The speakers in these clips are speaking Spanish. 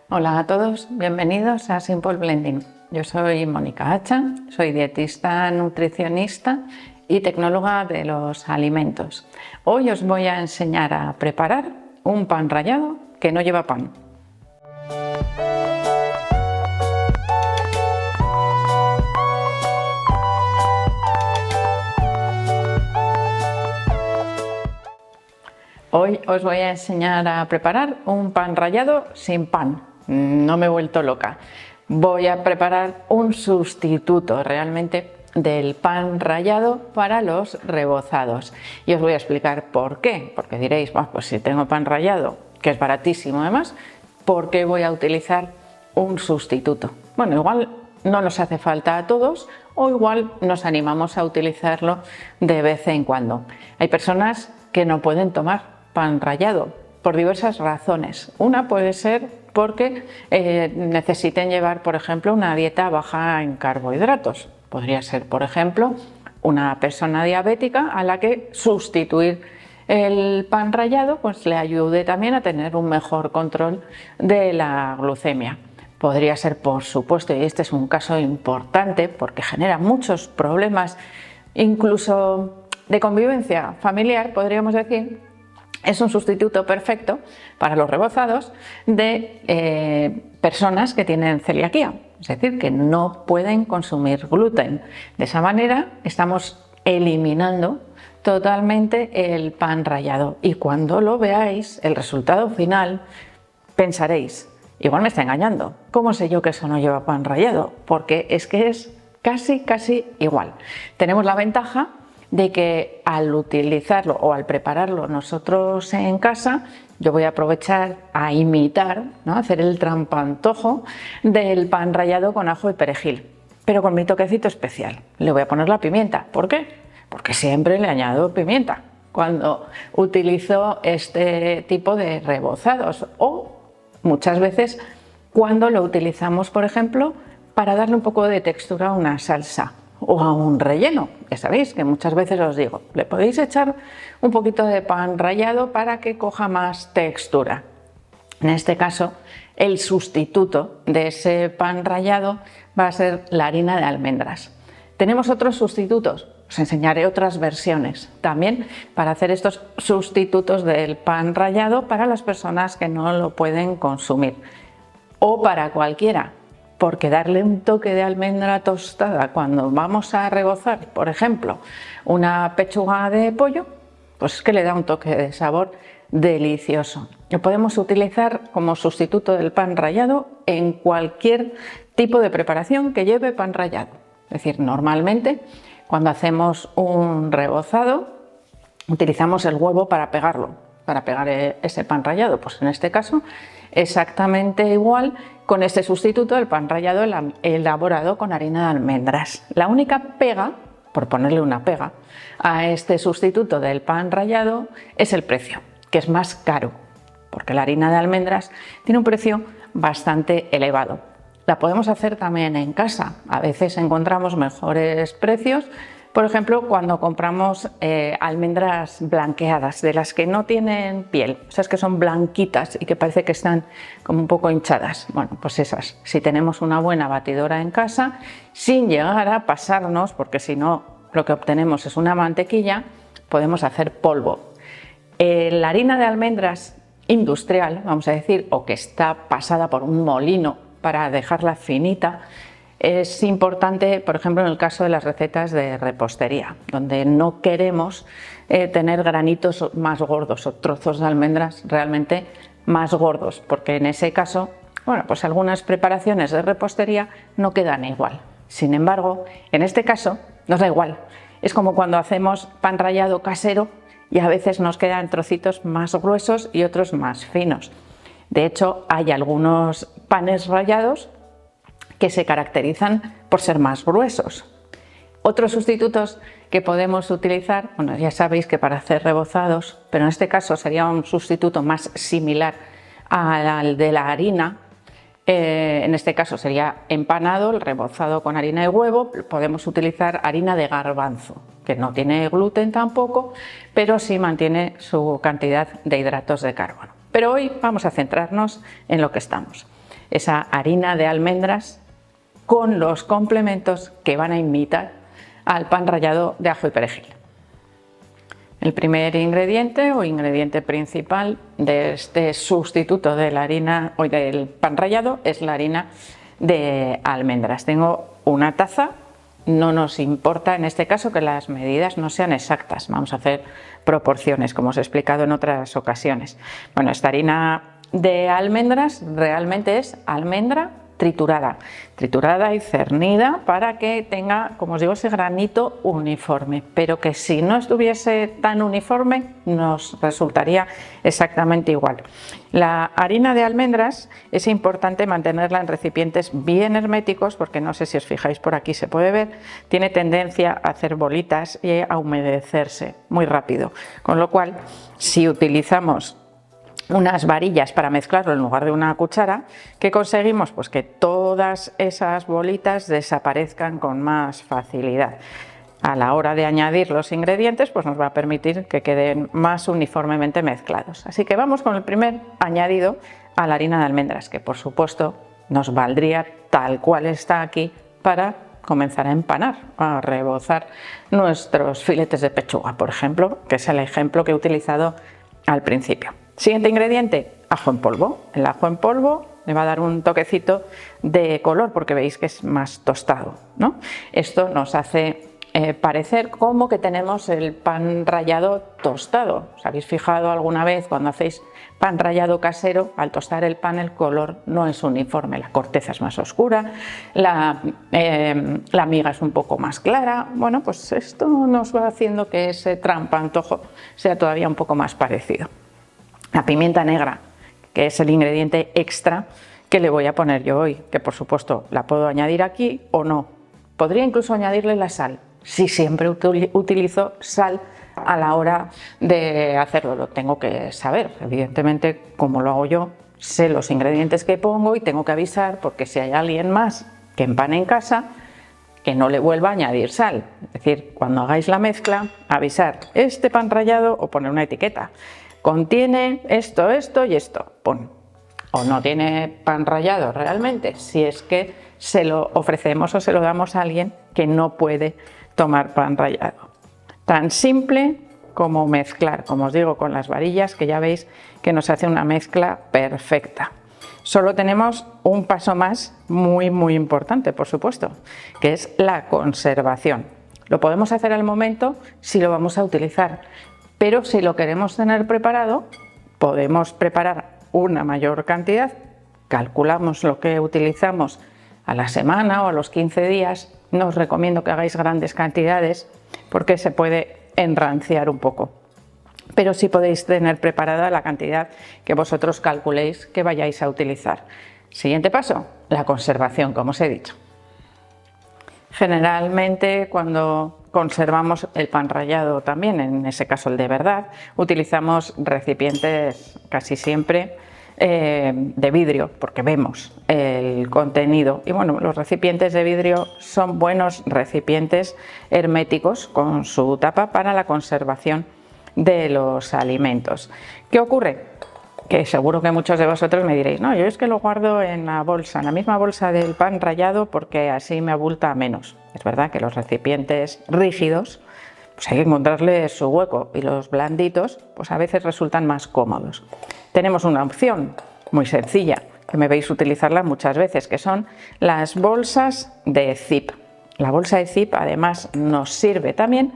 Hola a todos, bienvenidos a Simple Blending. Yo soy Mónica Hacha, soy dietista, nutricionista y tecnóloga de los alimentos. Hoy os voy a enseñar a preparar un pan rallado que no lleva pan. Hoy os voy a enseñar a preparar un pan rallado sin pan. No me he vuelto loca. Voy a preparar un sustituto realmente del pan rallado para los rebozados. Y os voy a explicar por qué. Porque diréis, pues si tengo pan rallado, que es baratísimo además, ¿por qué voy a utilizar un sustituto? Bueno, igual no nos hace falta a todos o igual nos animamos a utilizarlo de vez en cuando. Hay personas que no pueden tomar pan rallado por diversas razones. Una puede ser porque necesiten llevar, por ejemplo, una dieta baja en carbohidratos. Podría ser, por ejemplo, una persona diabética a la que sustituir el pan rallado pues le ayude también a tener un mejor control de la glucemia. Podría ser, por supuesto, y este es un caso importante porque genera muchos problemas, incluso de convivencia familiar, podríamos decir. Es un sustituto perfecto para los rebozados de personas que tienen celiaquía, es decir, que no pueden consumir gluten. De esa manera estamos eliminando totalmente el pan rallado y cuando lo veáis, el resultado final, pensaréis, igual me está engañando, ¿cómo sé yo que eso no lleva pan rallado? Porque es que es casi igual. Tenemos la ventaja de que al utilizarlo o al prepararlo nosotros en casa, yo voy a aprovechar a imitar, ¿no? Hacer el trampantojo del pan rallado con ajo y perejil, pero con mi toquecito especial. Le voy a poner la pimienta. ¿Por qué? Porque siempre le añado pimienta cuando utilizo este tipo de rebozados o muchas veces cuando lo utilizamos, por ejemplo, para darle un poco de textura a una salsa o a un relleno. Ya sabéis que muchas veces os digo, le podéis echar un poquito de pan rallado para que coja más textura. En este caso, el sustituto de ese pan rallado va a ser la harina de almendras. Tenemos otros sustitutos, os enseñaré otras versiones también para hacer estos sustitutos del pan rallado para las personas que no lo pueden consumir o para cualquiera. Porque darle un toque de almendra tostada cuando vamos a rebozar, por ejemplo, una pechuga de pollo, pues es que le da un toque de sabor delicioso. Lo podemos utilizar como sustituto del pan rallado en cualquier tipo de preparación que lleve pan rallado. Es decir, normalmente cuando hacemos un rebozado utilizamos el huevo para pegarlo, para pegar ese pan rallado. Pues en este caso exactamente igual con este sustituto del pan rallado elaborado con harina de almendras. La única pega, por ponerle una pega, a este sustituto del pan rallado es el precio, que es más caro, porque la harina de almendras tiene un precio bastante elevado. La podemos hacer también en casa, a veces encontramos mejores precios. Por ejemplo, cuando compramos almendras blanqueadas, de las que no tienen piel, esas que son blanquitas y que parece que están como un poco hinchadas. Bueno, pues esas, si tenemos una buena batidora en casa, sin llegar a pasarnos, porque si no lo que obtenemos es una mantequilla, podemos hacer polvo. La harina de almendras industrial, vamos a decir, o que está pasada por un molino para dejarla finita, es importante, por ejemplo, en el caso de las recetas de repostería, donde no queremos tener granitos más gordos o trozos de almendras realmente más gordos, porque en ese caso, bueno, pues algunas preparaciones de repostería no quedan igual. Sin embargo, en este caso nos da igual. Es como cuando hacemos pan rallado casero y a veces nos quedan trocitos más gruesos y otros más finos. De hecho, hay algunos panes rallados que se caracterizan por ser más gruesos. Otros sustitutos que podemos utilizar, bueno, ya sabéis que para hacer rebozados, pero en este caso sería un sustituto más similar al de la harina, en este caso sería empanado, el rebozado con harina de huevo. Podemos utilizar harina de garbanzo, que no tiene gluten tampoco, pero sí mantiene su cantidad de hidratos de carbono. Pero hoy vamos a centrarnos en lo que estamos. esa harina de almendras con los complementos que van a imitar al pan rallado de ajo y perejil. El primer ingrediente o ingrediente principal de este sustituto de la harina o del pan rallado es la harina de almendras. Tengo una taza, no nos importa en este caso que las medidas no sean exactas, vamos a hacer proporciones como os he explicado en otras ocasiones. Bueno, esta harina de almendras realmente es almendra triturada y cernida para que tenga, como os digo, ese granito uniforme, pero que si no estuviese tan uniforme nos resultaría exactamente igual. La harina de almendras es importante mantenerla en recipientes bien herméticos porque no sé si os fijáis por aquí se puede ver, tiene tendencia a hacer bolitas y a humedecerse muy rápido, con lo cual si utilizamos unas varillas para mezclarlo en lugar de una cuchara, ¿qué conseguimos? Pues que todas esas bolitas desaparezcan con más facilidad. A la hora de añadir los ingredientes, pues nos va a permitir que queden más uniformemente mezclados. Así que vamos con el primer añadido a la harina de almendras, que por supuesto nos valdría tal cual está aquí para comenzar a empanar, a rebozar nuestros filetes de pechuga, por ejemplo, que es el ejemplo que he utilizado al principio. Siguiente ingrediente, ajo en polvo. El ajo en polvo le va a dar un toquecito de color porque veis que es más tostado, ¿no? Esto nos hace parecer como que tenemos el pan rallado tostado. ¿Os habéis fijado alguna vez cuando hacéis pan rallado casero? Al tostar el pan el color no es uniforme, la corteza es más oscura, la miga es un poco más clara. Bueno, pues esto nos va haciendo que ese trampantojo sea todavía un poco más parecido. La pimienta negra, que es el ingrediente extra que le voy a poner yo hoy, que por supuesto la puedo añadir aquí o no. Podría incluso añadirle la sal, si siempre utilizo sal a la hora de hacerlo, lo tengo que saber. Evidentemente, como lo hago yo, sé los ingredientes que pongo y tengo que avisar porque si hay alguien más que empane en casa, que no le vuelva a añadir sal. Es decir, cuando hagáis la mezcla, avisar este pan rallado o poner una etiqueta. Contiene esto, esto y esto, pon. O no tiene pan rallado realmente, si es que se lo ofrecemos o se lo damos a alguien que no puede tomar pan rallado. Tan simple como mezclar, como os digo, con las varillas, que ya veis que nos hace una mezcla perfecta. Solo tenemos un paso más muy importante, por supuesto, que es la conservación. Lo podemos hacer al momento si lo vamos a utilizar. Pero si lo queremos tener preparado, podemos preparar una mayor cantidad, calculamos lo que utilizamos a la semana o a los 15 días, no os recomiendo que hagáis grandes cantidades porque se puede enranciar un poco. Pero sí podéis tener preparada la cantidad que vosotros calculéis que vayáis a utilizar. Siguiente paso, la conservación, como os he dicho. Generalmente cuando conservamos el pan rallado también, en ese caso el de verdad, utilizamos recipientes casi siempre de vidrio porque vemos el contenido y bueno, los recipientes de vidrio son buenos recipientes herméticos con su tapa para la conservación de los alimentos. ¿Qué ocurre? Que seguro que muchos de vosotros me diréis, no, yo es que lo guardo en la bolsa, en la misma bolsa del pan rallado porque así me abulta menos. Es verdad que los recipientes rígidos pues hay que encontrarle su hueco y los blanditos pues a veces resultan más cómodos. Tenemos una opción muy sencilla que me veis utilizarla muchas veces, que son las bolsas de zip. La bolsa de zip además nos sirve también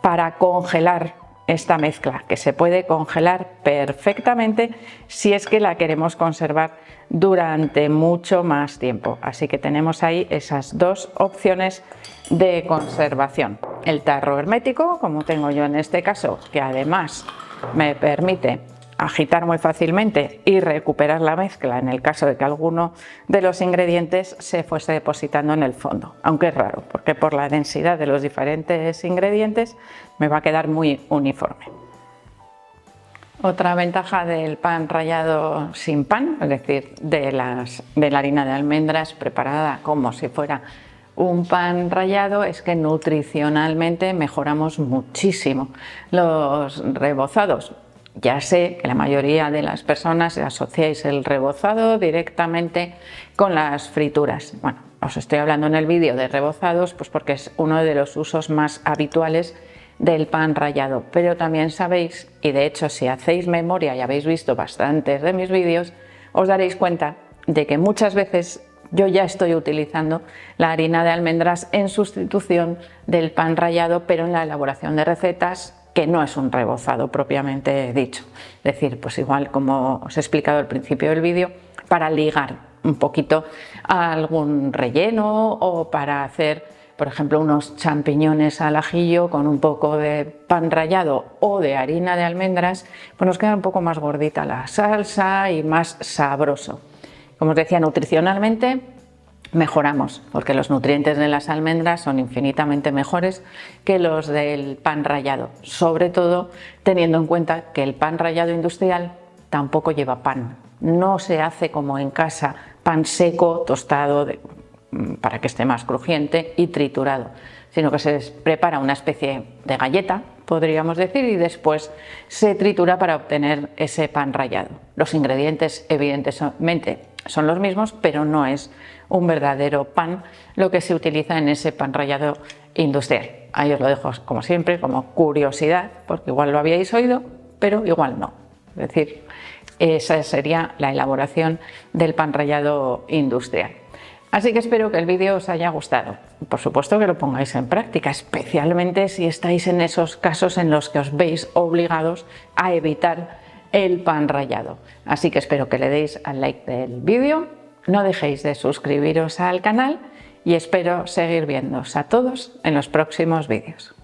para congelar esta mezcla, que se puede congelar perfectamente si es que la queremos conservar durante mucho más tiempo. Así que tenemos ahí esas dos opciones de conservación. El tarro hermético, como tengo yo en este caso, que además me permite agitar muy fácilmente y recuperar la mezcla en el caso de que alguno de los ingredientes se fuese depositando en el fondo, aunque es raro porque por la densidad de los diferentes ingredientes me va a quedar muy uniforme. Otra ventaja del pan rallado sin pan, es decir, de la harina de almendras preparada como si fuera un pan rallado, es que nutricionalmente mejoramos muchísimo los rebozados. Ya sé que la mayoría de las personas asociáis el rebozado directamente con las frituras. Bueno, os estoy hablando en el vídeo de rebozados pues porque es uno de los usos más habituales del pan rallado, pero también sabéis, y de hecho si hacéis memoria y habéis visto bastantes de mis vídeos, os daréis cuenta de que muchas veces yo ya estoy utilizando la harina de almendras en sustitución del pan rallado, pero en la elaboración de recetas que no es un rebozado propiamente dicho. Es decir, pues igual como os he explicado al principio del vídeo, para ligar un poquito a algún relleno o para hacer, por ejemplo, unos champiñones al ajillo con un poco de pan rallado o de harina de almendras, pues nos queda un poco más gordita la salsa y más sabroso. Como os decía, nutricionalmente mejoramos, porque los nutrientes de las almendras son infinitamente mejores que los del pan rallado, sobre todo teniendo en cuenta que el pan rallado industrial tampoco lleva pan. No se hace como en casa, pan seco, tostado, para que esté más crujiente y triturado, sino que se prepara una especie de galleta, podríamos decir, y después se tritura para obtener ese pan rallado. Los ingredientes evidentemente son los mismos, pero no es un verdadero pan lo que se utiliza en ese pan rallado industrial. Ahí os lo dejo como siempre, como curiosidad, porque igual lo habíais oído, pero igual no. Es decir, esa sería la elaboración del pan rallado industrial. Así que espero que el vídeo os haya gustado. Por supuesto que lo pongáis en práctica, especialmente si estáis en esos casos en los que os veis obligados a evitar el pan rallado. Así que espero que le deis al like del vídeo, no dejéis de suscribiros al canal y espero seguir viéndoos a todos en los próximos vídeos.